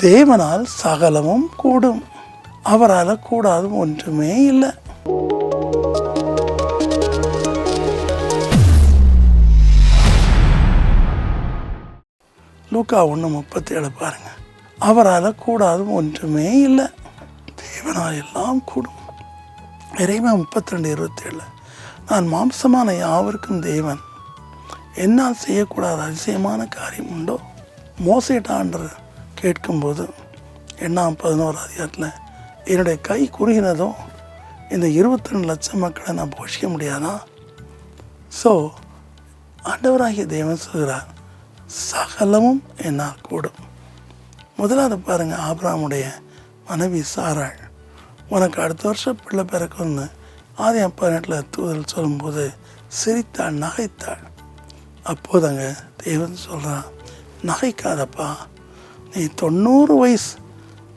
தேவனால் சகலமும் கூடும். அவரால் கூடாது ஒன்றுமே இல்லை. லூக்கா 1:37 பாருங்க. அவரால் கூடாது ஒன்றுமே இல்லை. தேவனால் எல்லாம் கூடும். இறைமையா 32:27 நான் மாம்சமான யாவருக்கும் தேவன், என்னால் செய்யக்கூடாத அதிசயமான காரியம் உண்டோ? மோசேட்ட ஆண்டவர் கேட்கும்போது 8:11 என்னுடைய கை குறுகினதோ இந்த 22 லட்சம் மக்களை நான் போஷிக்க முடியாதா? ஸோ ஆண்டவராகிய தேவன் சொல்கிறார், சகலமும் என்னால் கூடும். முதலாவது பாருங்கள், ஆபிரகாமுடைய மனைவி சாராள், உனக்கு அடுத்த வருஷம் பிள்ளை பிறக்கும்னு ஆதியாகமம் 18 தூதல் சொல்லும்போது சிரித்தாள், நகைத்தாள். அப்போதாங்க தேவன் சொல்கிறான், நகைக்காதப்பா, நீ 90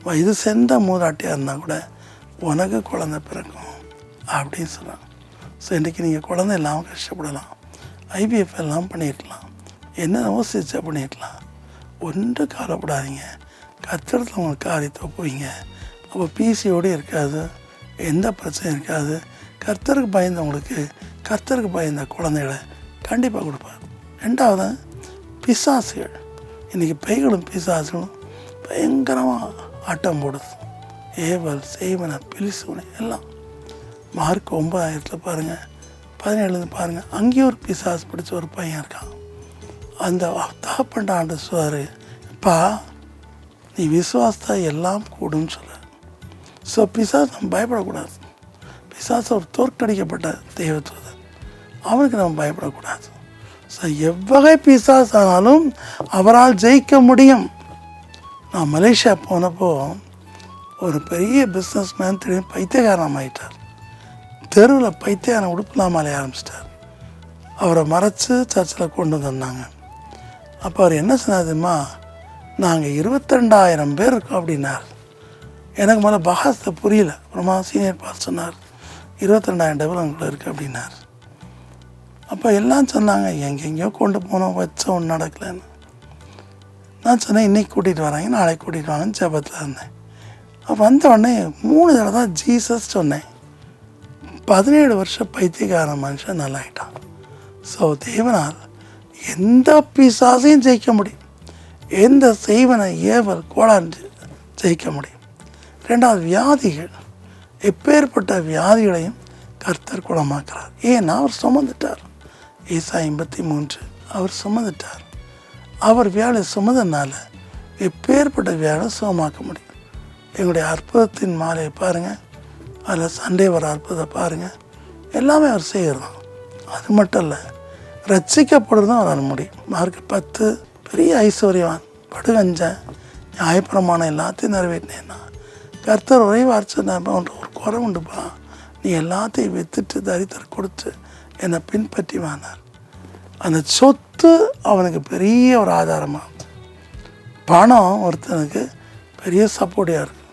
வயது சென்ற மூதாட்டியாக இருந்தால் கூட உனக்கு குழந்தை பிறக்கும் அப்படின்னு சொன்னான். ஸோ இன்றைக்கி நீங்கள் குழந்தை இல்லாமல் கஷ்டப்படலாம், IVF எல்லாம் பண்ணிடலாம், என்னென்னவோ சிகிச்சை பண்ணிடலாம். ஒன்று கவலைப்படாதீங்க. கர்த்தரிடத்தில் உங்களுக்கு காரியத்தை ஒப்புவீங்க. அப்போ பிசியோடு இருக்காது, எந்த பிரச்சனையும் இருக்காது. கர்த்தருக்கு பயந்தவங்களுக்கு கர்த்தருக்கு பயந்த குழந்தைகளை கண்டிப்பாக கொடுப்பார். ரெண்டாவது, பிசாசுகள். இன்றைக்கி பேய்களும் பிசாசுகளும் பயங்கரமாக ஆட்டம் போடுது. ஏவல், செய்வன, பிலிசுவனை எல்லாம். மார்க் 9 பாருங்கள், 17 பாருங்கள். அங்கேயும் ஒரு பிசாசு பிடிச்ச ஒரு பையன் இருக்கான். அந்த தகப்பன்ட்ட ஆண்டு சொல்வார், அப்பா நீ விசுவாசத்தா எல்லாம் கூடுன்னு சொல்ல. ஸோ பிசாசு நம்ம பயப்படக்கூடாது. பிசாசு ஒரு தோற்கடிக்கப்பட்ட தெய்வத்துவதன், அவனுக்கு நம்ம பயப்படக்கூடாது. ஸோ எவ்வகை பிசாசு ஆனாலும் அவரால் ஜெயிக்க முடியும். நான் மலேசியா போனப்போ ஒரு பெரிய பிஸ்னஸ் மேன் திடீர்னு பைத்தியகாரம் ஆகிட்டார். தெருவில் பைத்தியகாரம் உடுப்பெல்லாம் அலைய ஆரம்பிச்சிட்டார். அவரை மறைச்சி சர்ச்சில் கொண்டு வந்தாங்க. அப்போ அவர் என்ன சொன்னாதுமா, நாங்கள் 22,000 பேர் இருக்கோம் அப்படின்னார். எனக்கு முதல்ல பாகத்தை புரியல. அப்புறமா சீனியர் பாஸ் சொன்னார், 22,000 டெவல் உங்களை இருக்குது அப்படின்னார். அப்போ எல்லாம் சொன்னாங்க, எங்கெங்கேயோ கொண்டு போனோம், வச்சோம், ஒன்றும் நடக்கலைன்னு. நான் சொன்னேன், இன்றைக்கி கூட்டிகிட்டு வராங்க, நாளைக்கு கூட்டிகிட்டு வாங்கன்னு ஜெபத்தில் இருந்தேன். அப்போ வந்த உடனே 3 தடவை தான் ஜீசஸ் சொன்னேன். 17 வருஷம் பைத்தியக்கார மனுஷன் நல்லாயிட்டான். ஸோ தேவனால் எந்த பிசாசையும் ஜெயிக்க முடியும், எந்த செய்வனை ஏவல் கோளாறு ஜெயிக்க முடியும். ரெண்டாவது, வியாதிகள். எப்பேற்பட்ட வியாதிகளையும் கர்த்தர் குணமாக்குறார். ஏன்னா அவர் சுமந்துட்டார். ஏசாயா 53 அவர் சுமந்துட்டார். அவர் வியாழை சுமந்தனால எப்பேற்பட்ட வியாழை சுகமாக்க முடியும். எங்களுடைய அற்புதத்தின் மாலையை பாருங்கள், அதில் சண்டே வர அற்புதத்தை பாருங்கள், எல்லாமே அவர் செய்கிறதான். அது மட்டும் இல்லை, ரட்சிக்கப்படுறதும் அவரால் முடியும். மார்க் 10 பெரிய ஐஸ்வர்யவான், படுகஞ்சன், நியாயப்பிரமாணம் எல்லாத்தையும் நிறைவேற்றினேன்னா கர்த்தர் ஒரே வார்த்தை, ஒரு குறை உண்டுப்பா, நீ எல்லாத்தையும் விற்றுட்டு தரித்திரம் கொடுத்து என்னை பின்பற்றி வானார். அந்த சொத்து அவனுக்கு பெரிய ஒரு ஆதாரமாக, பணம் ஒருத்தனுக்கு பெரிய சப்போர்ட்டியாக இருக்குது.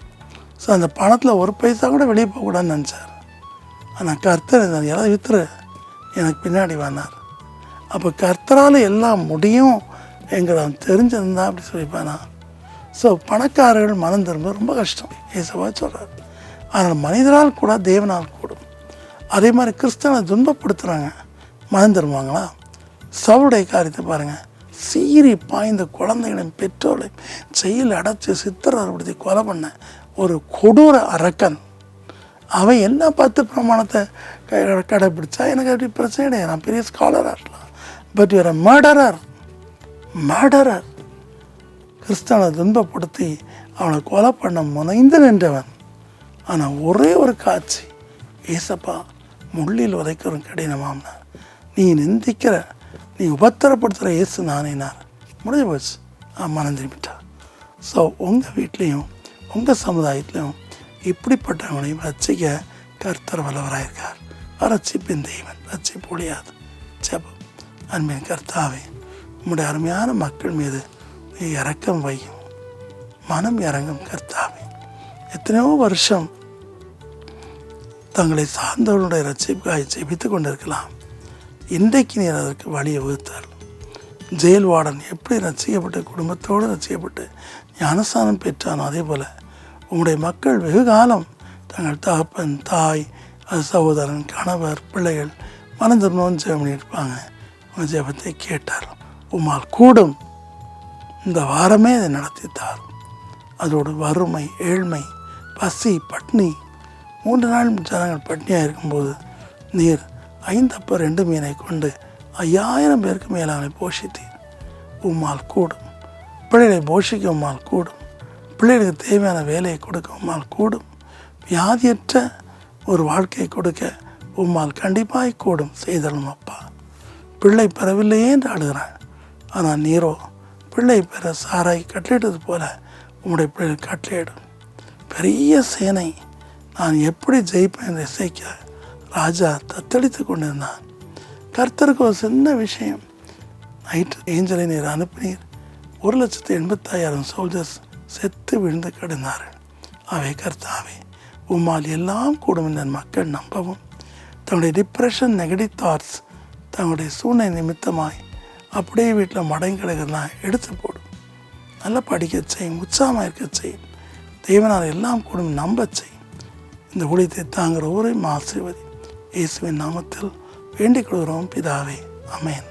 ஸோ அந்த பணத்தில் ஒரு பைசா கூட வெளியே போகக்கூடாதுன்னு நினச்சார். ஆனால் கர்த்தர் எல்லாம் விற்றுரு, எனக்கு பின்னாடி வானார். அப்போ கர்த்தரால் எல்லாம் முடியும் எங்களை அவன் தெரிஞ்சிருந்தா அப்படி சொல்லிப்பானா. ஸோ பணக்காரர்கள் மனம் திரும்ப ரொம்ப கஷ்டம், ஏசவா சொல்கிறார். ஆனால் மனிதரால் கூட தேவனால் கூடும். அதே மாதிரி கிறிஸ்தவனை துன்பப்படுத்துகிறாங்க, மனம் திரும்புவாங்களா? சவுளுடைய காரியத்தை பாருங்கள். சீறி பாய்ந்த குழந்தைகளின் பெற்றோரை செயல் அடைச்சி சித்திரப்படுத்தி கொலை பண்ண ஒரு கொடூர அரக்கன். அவன் என்ன 10 பிரமாணத்தை கடைப்பிடிச்சா எனக்கு அப்படி பிரச்சனை கிடையாது, நான் பெரிய ஸ்காலராக இருக்கலாம். But you're a murderer. கிறிஸ்தவனை துன்பப்படுத்தி அவனை கொலை பண்ண முனைந்து நின்றவன். ஆனால் ஒரே ஒரு காட்சி, ஏசப்பா முள்ளில் உதைக்கிறவன் கடினமாம்னா, நீ நிந்திக்கிற, நீ உபத்திரப்படுத்துகிற இயேசு நானேனார். முடிஞ்சு போச்சு, மனம் திரும்பிட்டார். ஸோ உங்கள் வீட்லேயும் உங்கள் சமுதாயத்திலையும் இப்படிப்பட்டவனையும் ரட்சிக்க கர்த்தர் வல்லவராயிருக்கார். ரட்சிப்பின் தெய்வன், ரட்சிப்பு ஒழியாது. ஜெபம். அன்பின் கர்த்தாவே, உம்முடைய அருமையான மக்கள் மீது நீ இரக்கம் வையும், மனம் இறங்கும் கர்த்தாவே. எத்தனையோ வருஷம் தங்களை சார்ந்தவர்களுடைய ரட்சிப்புக்காக ஜெபித்து கொண்டிருக்கலாம். இன்றைக்கு நீர் அதற்கு வழியை வகுத்தார். ஜெயில் வார்டன் எப்படி ரசிக்கப்பட்டு குடும்பத்தோடு ரசிக்கப்பட்டு ஞானஸ்தானம் பெற்றானோ அதே போல் உங்களுடைய மக்கள் வெகு காலம் தங்கள் தகப்பன் தாய் சகோதரன் கணவர் பிள்ளைகள் மனந்திருந்தோன்னு ஜெபம் பண்ணியிருப்பாங்க. அவங்க ஜெபத்தை கேட்டார். உம்மால் கூடும். இந்த வாரமே அதை நடத்தித்தார். அதோடு வறுமை, ஏழ்மை, பசி, பட்னி 3 நாள் ஜனங்கள் பட்னியாக இருக்கும்போது நீர் 5 அப்பம் 2 மீனை கொண்டு 5000 பேருக்கு மேலான போஷித்தீர். உம்மால் கூடும். பிள்ளைகளை போஷிக்க உம்மால் கூடும். பிள்ளைகளுக்கு தேவையான வேலையை கொடுக்க உம்மால் கூடும். வியாதியற்ற ஒரு வாழ்க்கையை கொடுக்க உம்மால் கண்டிப்பாய் கூடும். செய்தலும் அப்பா. பிள்ளை பெறவில்லையே என்று ஆடுகிறான். ஆனால் நீரோ பிள்ளை பெற சாராய் கட்டளிட்டது போல உம்முடைய பிள்ளைகள் கட்டளையிடும். பெரிய சேனை நான் எப்படி ஜெயிப்பேன் என்று இசைக்க ராஜா தத்தளித்து கொண்டிருந்தான். கர்த்தருக்கு ஒரு சின்ன விஷயம். நைட்டு ஏஞ்சலை நீர் அனுப்பினீர். 1,85,000 சோல்ஜர்ஸ் செத்து விழுந்து கிடந்தார்கள். அவை கர்த்தாவே உம்மால் எல்லாம் கூடும் என்ற மக்கள் நம்பவும் தங்களுடைய டிப்ரெஷன், நெகட்டிவ் தாட்ஸ், தங்களுடைய சூழ்நிலை நிமித்தமாய் அப்படியே வீட்டில் மடங்கி கிடக்கிறலாம் எடுத்து போடும். நல்லா படிக்க செய்யும், உற்சாகமாக இருக்க செய்யும். தேவனால் எல்லாம் கூடும் நம்ப செய்யும். இந்த ஊழியத்தை தாங்கிற ஊரையும் ஆசீர்வதி. இயேசுவின் நாமத்தில் வேண்டிக் கொள்கிறோம் பிதாவே. ஆமென்.